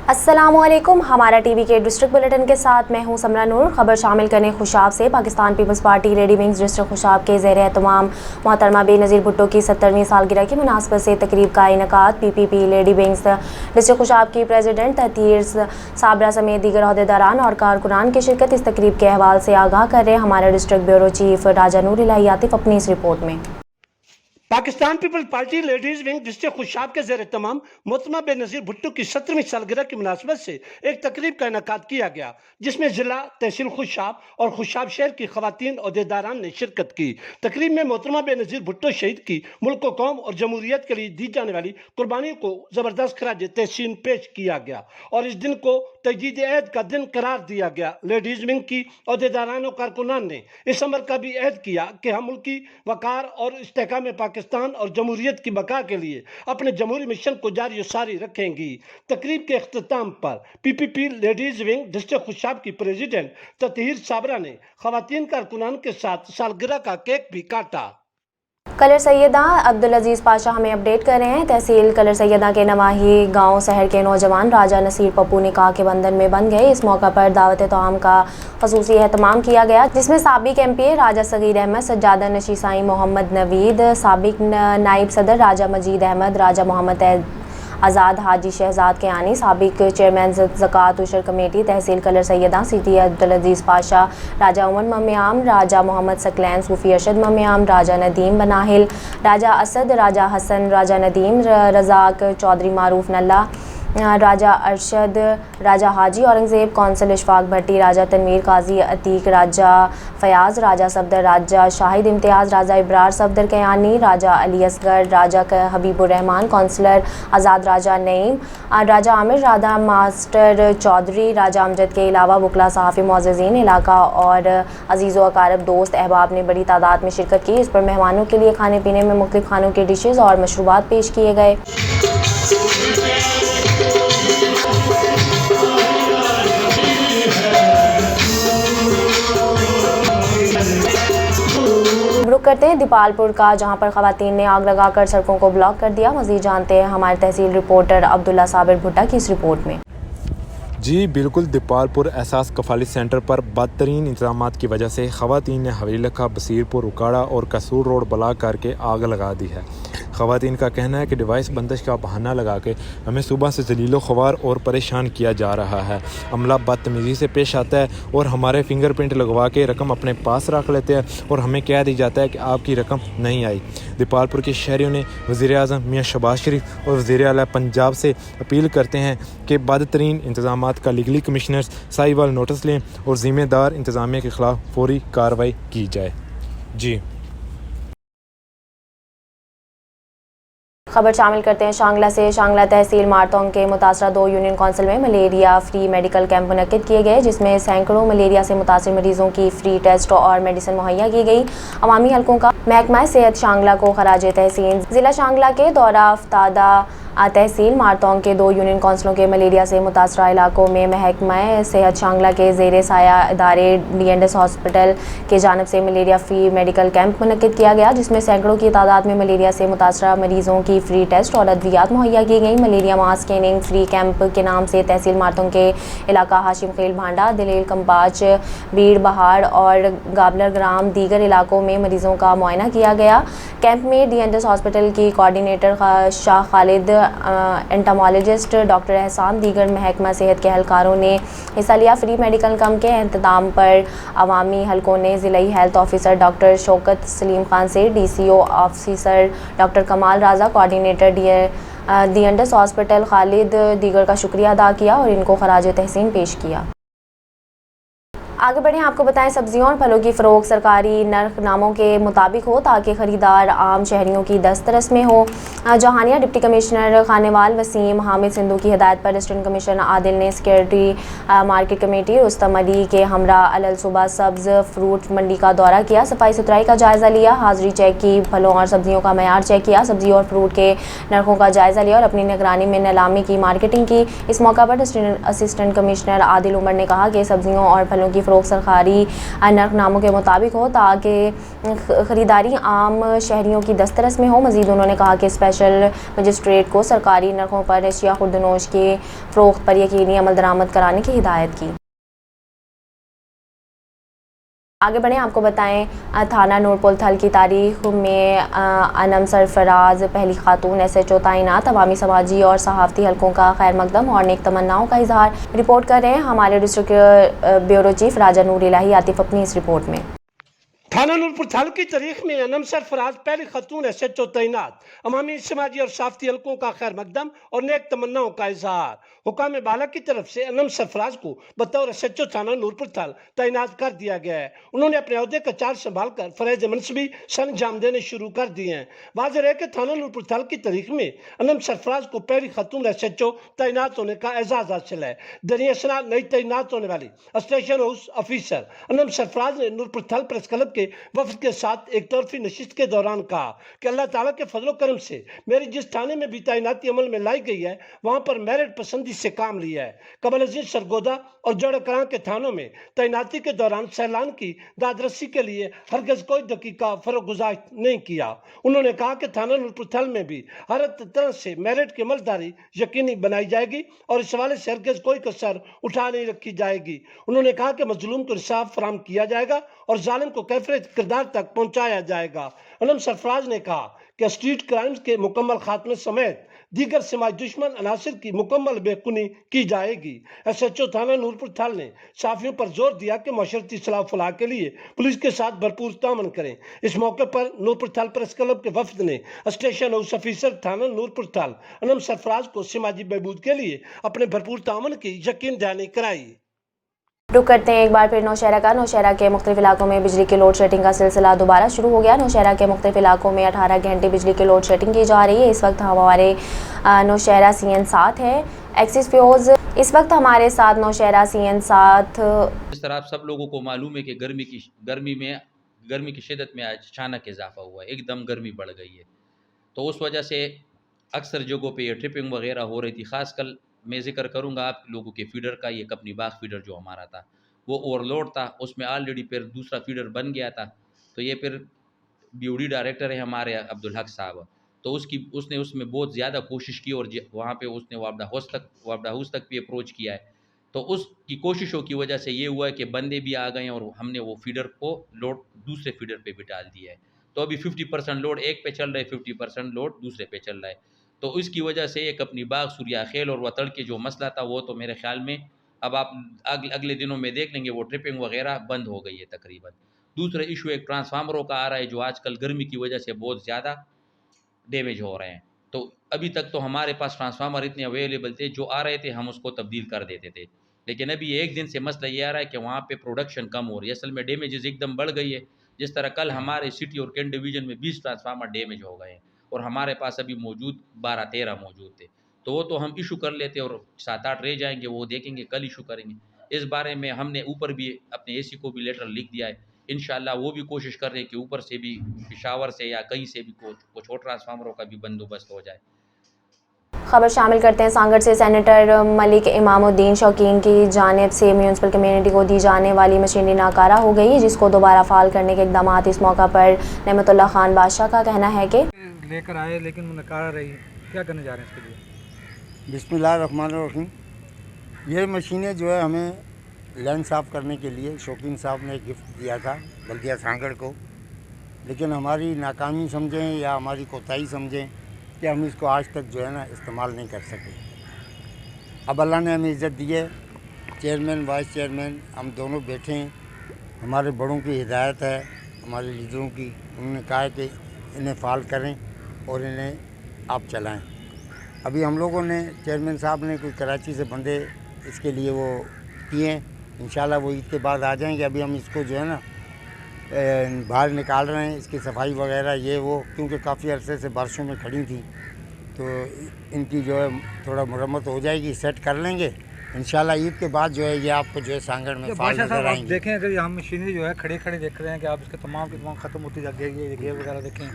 अस्सलामुअलैकुम। हमारा टीवी के डिस्ट्रिक्ट बुलेटिन के साथ मैं हूं समरा नूर। खबर शामिल करें खुशाब से। Pakistan peoples party ready wings district Khushab के ज़ेर एहतमाम मोहतरमा बेनज़ीर भुट्टो की 70वीं सालगिरह की मुनासबत से तकरीब का इनेकाद। PPP lady wings district Khushab की प्रेसिडेंट तहतीर साबरा समेत दीगर अहदेदारान और कारकुनान की शिरकत। इस तकरीब के अहवाल से आगाह कर रहे हमारे district bureau chief Raja Noor Ilahi Atif अपनी इस रिपोर्ट में। Pakistan peoples party ladies wing district Khushab के ज़ेर तमाम मोहतरमा बेनज़ीर भुट्टो की 70वीं सालगिरह की मुनासबत से एक तकरीब का इनेकाद किया गया, जिसमें जिला तहसील खुशाब और खुशाब शहर की खवातीन अहदेदारान ने शिरकत की। तकरीब में मोहतरमा बेनज़ीर भुट्टो शहीद की मुल्क व कौम और जमहूरियत के लिए दी जाने वाली कुर्बानियों को ज़बरदस्त खराज तहसीन पेश किया गया और इस दिन को तजदीद अहद का दिन करार दिया गया। लेडीज विंग की अहदेदारान और कारकुनान ने इस अमर का भी अहद किया कि हम मुल्क की वकार और इस्तेहकाम में पाकिस्तान और जमहूरियत की बका के लिए अपने जमहूरी मिशन को जारी सारी रखेंगी। तकरीब के अख्ताम पर PPP ladies wing district Khushab की प्रेसिडेंट तहतीर साबरा ने खवातीन कारकुनान के साथ सालगिरह का केक भी काटा। कलर सैयदा अब्दुल अजीज़ पाशा हमें अपडेट कर रहे हैं। तहसील कलर सैयदा के नवाही गांव शहर के नौजवान राजा नसीर पप्पू निकाह के बंधन में बन गए। इस मौका पर दावत तआम का खसूसी एहतमाम किया गया, जिसमें साबिक MP राजा सगीर अहमद, सज्जादा नशी साईं मोहम्मद नवीद, साबिक नायब सदर राजा मजीद अहमद, राजा मोहम्मद आज़ाद हाजी शहजाद के आनी, साबिक चेयरमैन ज़कात उशर कमेटी तहसील कलर सैयदा सिटी अब्दुल अजीज़ पाशा, राजा उमर मम्याम, राजा मोहम्मद सकलैन सूफ़ी अरशद मम्याम, राजा नदीम बनाहिल, राजा असद, राजा हसन, राजा नदीम रज़ाक चौधरी मारूफ नल्ला, राजा अरशद, राजा हाजी औरंगज़ेब, कौंसल इशफाक भट्टी, राजा तनवीर काजी अतीक, राजा फ़याज़, राजा सफदर, राजा शाहिद इम्तियाज़, राजा इब्रार सफदर कयानी, राजा अली असगर, राजा हबीबुर्रहमान, कौंसलर आज़ाद, राजा नईम, राजा आमिर, राजा मास्टर चौधरी, राजा अमजद के अलावा वकला, सहाफ़ी, मुअज़्ज़िज़ीन इलाका और अज़ीज़ व अकारब, दोस्त अहबाब ने बड़ी तादाद में शिरकत की। इस पर मेहमानों के लिए खाने पीने में मुख्तलिफ़ खानों के डिशेज़ और मशरूबात पेश किए गए। रुक करते हैं दीपालपुर का, जहां पर खवातीन ने आग लगाकर सड़कों को ब्लॉक कर दिया। मज़ीद जानते हैं हमारे तहसील रिपोर्टर अब्दुल्ला साबिर भुट्टा की इस रिपोर्ट में। जी बिल्कुल, दीपालपुर एहसास कफाली सेंटर पर बदतरीन इंतजामात की वजह से खवातीन ने हवेली लखा, बसीरपुर, उकाड़ा और कसूर रोड ब्लॉक करके आग लगा दी है। खवातीन का कहना है कि डिवाइस बंदिश का बहाना लगा के हमें सुबह से जलीलो ख्वार और परेशान किया जा रहा है। अमला बदतमीज़ी से पेश आता है और हमारे फिंगरप्रिंट लगवा के रकम अपने पास रख लेते हैं और हमें कह दी जाता है कि आपकी रकम नहीं आई। दीपालपुर के शहरियों ने वज़ीर-ए-आज़म मियां शहबाज शरीफ और वज़ीर आला पंजाब से अपील करते हैं कि बदतरीन इंतजामात का लीगली कमिश्नर साहिवाल नोटिस लें और ज़िम्मेदार इंतज़ामिया के ख़िलाफ़ फौरी कार्रवाई की जाए। जी खबर शामिल करते हैं शांगला से। शांगला तहसील मारतोंग के मुतासरा 2 यूनियन काउंसिल में मलेरिया फ्री मेडिकल कैंप मुनक्किद किए गए, जिसमें सैकड़ों मलेरिया से मुतासर मरीजों की फ्री टेस्ट और मेडिसिन मुहैया की गई। अवामी हलकों का महकमा सेहत शांगला को खराज तहसीन। ज़िला शांगला के दौरा अफ्तादा तहसील मारतोंग के 2 यूनियन काउंसिलों के मलेरिया से मुतासरा इलाकों में महकमा सेहत शांगला के ज़ेर साया इदारे D&S हॉस्पिटल के जानब से मलेरिया फ्री मेडिकल कैंप मुनक्किद किया गया, जिसमें सैकड़ों की तादाद में मलेरिया से मुतासरा मरीजों की फ्री टेस्ट और अद्वियात मुहैया की गई। मलेरिया मास स्कैनिंग फ्री कैंप के नाम से तहसील मारतोंग के इलाका हाशिम खेल भांडा, दिलेल कंपाच, बीड़ बहाड़ और गाबलर ग्राम दीगर इलाकों में मरीजों का मुआयना किया गया। कैंप में D&S हॉस्पिटल की कोऑर्डिनेटर शाह खालिद, एंटामोलॉजिस्ट डॉक्टर एहसान, दीगर महकमा सेहत के एहलकारों ने हिस्सा लिया। फ्री मेडिकल कैंप के इंतजाम पर अवामी हलकों ने ज़िलाई health officer doctor Shaukat Salim Khan से, DCO ऑफिसर डॉक्टर कमाल राजा, कोऑर्डिनेटर D&S हॉस्पिटल खालिद दीगर का शुक्रिया अदा किया और इनको खराज तहसीन पेश किया। आगे बढ़ें, आपको बताएं सब्जियों और फलों की फ़रोख्त सरकारी नर्खनामों के मुताबिक हो ताकि ख़रीदार आम शहरियों की दस्तरस में हो। जहानिया डिप्टी कमिश्नर खानेवाल वसीम हामिद सिंधु की हिदायत पर असिस्टेंट कमिश्नर आदिल ने security market committee Rustam Ali के हमरा अलल सुबह सब्ज़ फ्रूट मंडी का दौरा किया, सफाई सुथराई का जायज़ा लिया, हाज़िरी चेक की, फलों और सब्जियों का मयार चेक किया, सब्जी और फ्रूट के नरखों का जायज़ा लिया और अपनी निगरानी में नीलामी की, मार्केटिंग की। इस मौका पर असिस्टेंट कमिश्नर आदिल उमर ने कहा कि सब्जियों और फलों की फ़रोख्त सरकारी नरखनामों के मुताबिक हो ताकि ख़रीदारी आम शहरियों की दस्तरस में हो। मज़ीद उन्होंने कहा कि स्पेशल मजिस्ट्रेट को सरकारी नरखों पर एशिया खुर्दनोश के फ़रोख्त पर यकीनी अमल दरामद कराने की हिदायत की। आगे बढ़ें, आपको बताएं थाना नूरपुर थल की तारीख में अनम सरफराज पहली खातून SHO तैनात। अवामी समाजी और सहाफ़ती हलकों का खैर मकदम और नेक तमन्नाओं का इजहार। रिपोर्ट कर रहे हैं हमारे district bureau chief Raja Noor Ilahi Atif अपनी इस रिपोर्ट में। थाना नूरपुर थाल की तारीख में अनम सरफराज पहली खातून SHO तैनात। अवामी समाजी और सहाफ़ती हलकों का खैर मकदम और नेक तमन्नाओं का इजहार। हुकाम बाला की तरफ से अनम सरफराज को बतौर SHO थाना नूरपुर थाल तैनात कर दिया गया है। उन्होंने अपने अहदे का चार्ज संभाल कर फरैज मनसबी सर अंजाम देने शुरू कर दिए हैं। वाज़ेह है कि थाना नूरपुर थाल की तारीख में अनम सरफराज को पहली खातून SHO तैनात होने का एजाज़ हासिल है। दरियासना नई तैनात होने वाली station house officer Anam Sarfaraz ने नूरपुर थाल प्रेस क्लब के वफद के साथ एक तरफी नशिस्त के दौरान कहा कि अल्लाह ताला के फजलो करम से मेरी जिस थाने में भी तैनाती अमल में लाई गई है वहां पर मेरिट पसंदी से काम लिया है। कमल अजीज सरगोदा और जड़करां के थानों में तैनाती के दौरान सैलान की दादरसी के लिए हरगज कोई दकीका फरोगुजार नहीं किया। उन्होंने कहा कि थाना नूरपुर थाल में भी हर तरह से मेरिट की अमलदारी यकीनी बनाई जाएगी और इस हवाले से हरगज कोई कसर उठा नहीं रखी जाएगी। उन्होंने कहा कि मजलूम को इंसाफ फराहम किया जाएगा और जालिम को कैफियत किरदार तक पहुंचाया जाएगा। अनम सरफराज ने कहा कि स्ट्रीट क्राइम्स के मुकम्मल खात्मे समेत दीगर समाज दुश्मन अनासिर की मुकम्मल बेकुनी की जाएगी। SHO थाना नूरपुर थाल ने साफियों पर जोर दिया कि माशरती सलाह फलाह के लिए पुलिस के साथ भरपूर तामन करें। इस मौके पर नूरपुर थाल प्रेस क्लब के वफद ने स्टेशन हाउस ऑफिसर थाना नूरपुर थाल अनम सरफराज को समाजी बहबूद के लिए अपने भरपूर तामन की यकीन दहानी कराई। रुक करते हैं एक बार फिर नौशहरा का। नौशहरा के मुख्तलिफ इलाकों में बिजली की लोड शेडिंग का सिलसिला दोबारा शुरू हो गया। नौशहरा के मुख्तलिफ इलाकों में 18 घंटे बिजली की लोड शेडिंग की जा रही है। इस वक्त हमारे नौशहरा CN 7 है एक्सिस फ्यूज। इस वक्त हमारे साथ नौशहरा CN 7। इस तरह आप सब लोगों को मालूम है कि गर्मी की शिद्दत में आज अचानक इजाफा हुआ है, एकदम गर्मी बढ़ गई है। तो उस वजह से अक्सर जगहों पे ये ट्रिपिंग वगैरह हो रही थी। ख़ासकर मैं ज़िक्र करूँगा आप लोगों के फीडर का, ये कपनी बाग फीडर जो हमारा था वो ओवरलोड था, उसमें ऑलरेडी फिर दूसरा फीडर बन गया था। तो ये फिर BOD डायरेक्टर है हमारे अब्दुल हक साहब, तो उसने उसमें बहुत ज़्यादा कोशिश की और वहाँ पे उसने वापडा हाउस तक भी अप्रोच किया है। तो उसकी कोशिशों की वजह से ये हुआ है कि बंदे भी आ गए हैं और हमने वो फीडर को लोड दूसरे फीडर पे भी डाल दिया है। तो अभी 50% लोड एक पे चल रहा है, 50% लोड दूसरे पे चल रहा है। तो इसकी वजह से एक अपनी बाग सूर्या खेल और वतड़ के जो मसला था वो तो मेरे ख्याल में अब आप अगले दिनों में देख लेंगे वो ट्रिपिंग वगैरह बंद हो गई है तकरीबन। दूसरा इशू एक ट्रांसफार्मरों का आ रहा है जो आजकल गर्मी की वजह से बहुत ज़्यादा डैमेज हो रहे हैं। तो अभी तक तो हमारे पास ट्रांसफार्मर इतने अवेलेबल थे, जो आ रहे थे हम उसको तब्दील कर देते थे। लेकिन अभी एक दिन से मसला ये आ रहा है कि वहाँ पे प्रोडक्शन कम हो रही है, असल में डैमेजेस एकदम बढ़ गई है। जिस तरह कल हमारे सिटी और कैंट डिवीज़न में 20 ट्रांसफार्मर डैमेज हो गए हैं और हमारे पास अभी मौजूद 12-13 मौजूद थे। तो वो तो हम इशू कर लेते और 7-8 रह जाएंगे, वो देखेंगे कल इशू करेंगे। इस बारे में हमने ऊपर भी अपने AC को भी लेटर लिख दिया है। इंशाल्लाह वो भी कोशिश कर रहे हैं कि ऊपर से भी पेशावर से या कहीं से भी कुछ और ट्रांसफार्मरों का भी बंदोबस्त हो जाए। खबर शामिल करते हैं सांगड़ से। सेनेटर मलिक इमामुद्दीन शौकीन की जानिब से म्यूनसिपल कम्युनिटी को दी जाने वाली मशीनरी नाकारा हो गई है, जिसको दोबारा फाल करने के इकदाम इस मौका पर नेमतुल्लाह खान बादशाह का कहना है कि लेकर आए लेकिन नकारा रही। क्या करने जा रहे हैं इसके लिए? बिस्मिल्लाहिर्रहमानिर्रहीम। ये मशीनें जो है हमें लैंड साफ़ करने के लिए शौकीन साहब ने गिफ्ट दिया था बल्दिया सांगड़ को, लेकिन हमारी नाकामी समझें या हमारी कोताही समझें कि हम इसको आज तक जो है ना इस्तेमाल नहीं कर सके। अब अल्लाह ने हमें इज़्ज़त दी है, चेयरमैन वाइस चेयरमैन हम दोनों बैठे हैं, हमारे बड़ों की हिदायत है, हमारे लीडरों की। उन्होंने कहा है कि इन्हें फाल करें और इन्हें आप चलाएं। अभी हम लोगों ने चेयरमैन साहब ने कोई कराची से बंदे इसके लिए वो किए हैं, इंशाल्लाह वो ईद के बाद आ जाएंगे। अभी हम इसको जो है ना बाहर निकाल रहे हैं, इसकी सफाई वगैरह ये वो, क्योंकि काफ़ी अरसे से बारिशों में खड़ी थी, तो इनकी जो है थोड़ा मरम्मत हो जाएगी, सेट कर लेंगे इंशाल्लाह। ईद के बाद जो है ये आपको जो है सांगड़ में फाल नजर आएंगे। देखें अगर हम मशीनरी जो है खड़े खड़े देख रहे हैं कि आप इसके तमाम की तमाम ख़त्म होती जाती है। ये गेयर वगैरह देखें,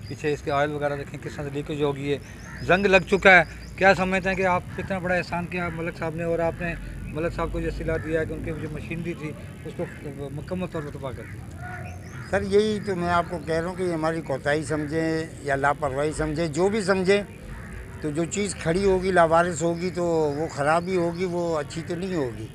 पीछे इसके ऑयल वगैरह देखें किस तरह से लीकेज होगी है, जंग लग चुका है। क्या समझते हैं कि आप कितना बड़ा एहसान किया मलिक साहब ने और आपने मलिक साहब को ये सिला दिया है कि उनकी जो मशीनरी थी उसको मुकम्मल तौर पर तबाह कर दिया। सर यही तो मैं आपको कह रहा हूँ कि हमारी कोताही समझें या लापरवाही समझें, जो भी समझें, तो जो चीज़ खड़ी होगी लावारिस होगी तो वो ख़राब ही होगी, वो अच्छी तो नहीं होगी।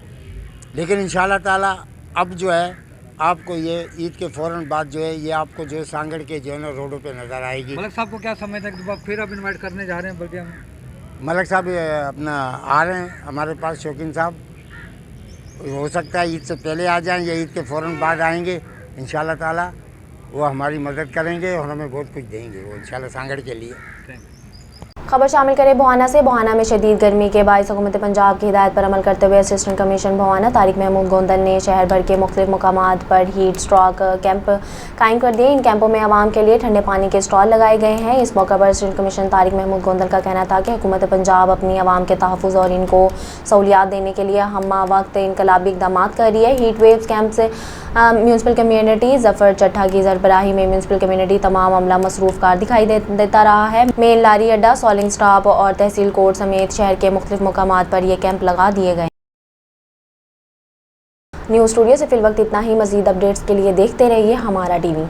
लेकिन इंशाल्लाह ताला अब जो है आपको ये ईद के फ़ौरन बाद जो है ये आपको जो है सांगड़ के जो है ना रोडों पे नज़र आएगी। मलिक साहब को क्या समझते हैं कि दोबारा फिर आप इन्वाइट करने जा रहे हैं? बल्कि हम मलिक साहब अपना आ रहे हैं हमारे पास, शौकीन साहब, हो सकता है ईद से पहले आ जाएं या ईद के फ़ौरन बाद आएंगे। इंशाल्लाह ताला वो हमारी मदद करेंगे और हमें बहुत कुछ देंगे वो इंशाल्लाह सांगड़ के लिए। खबर शामिल करें भवाना से। भवाना में शदीद गर्मी के बायस हुकूमत पंजाब की हिदायत पर अमल करते हुए असिस्टेंट कमीशन भवाना तारिक महमूद गोंदल ने शहर भर के मुख्तलिफ मुकामात पर हीट स्ट्रोक कैंप कायम कर दिए। इन कैंपों में आवाम के लिए ठंडे पानी के स्टॉल लगाए गए हैं। इस मौके पर असिस्टेंट कमीशन तारिक महमूद गोंदल का कहना था कि हुकूमत पंजाब अपनी आवाम के तहफ़्फ़ुज़ और इनको सहूलियात देने के लिए हम्मा वक्त इनकलाबी इक़दाम कर रही है। हीट वेव्स कैंप से म्यूनसिपल कम्यूनिटी जफ़र चट्ठा की सरबराही में म्यूनसिपल कम्यूनिटी तमाम अमला मसरूफ़ कार दिखाई देता रहा है। मेन लारी अड्डा, सॉलिंग स्टाफ और तहसील कोर्ट समेत शहर के मुख्तलिफ मुकामात पर ये कैंप लगा दिए गए। न्यूज़ स्टूडियो से फिल वक्त इतना ही। मज़ीद अपडेट्स के लिए देखते रहिए हमारा टीवी।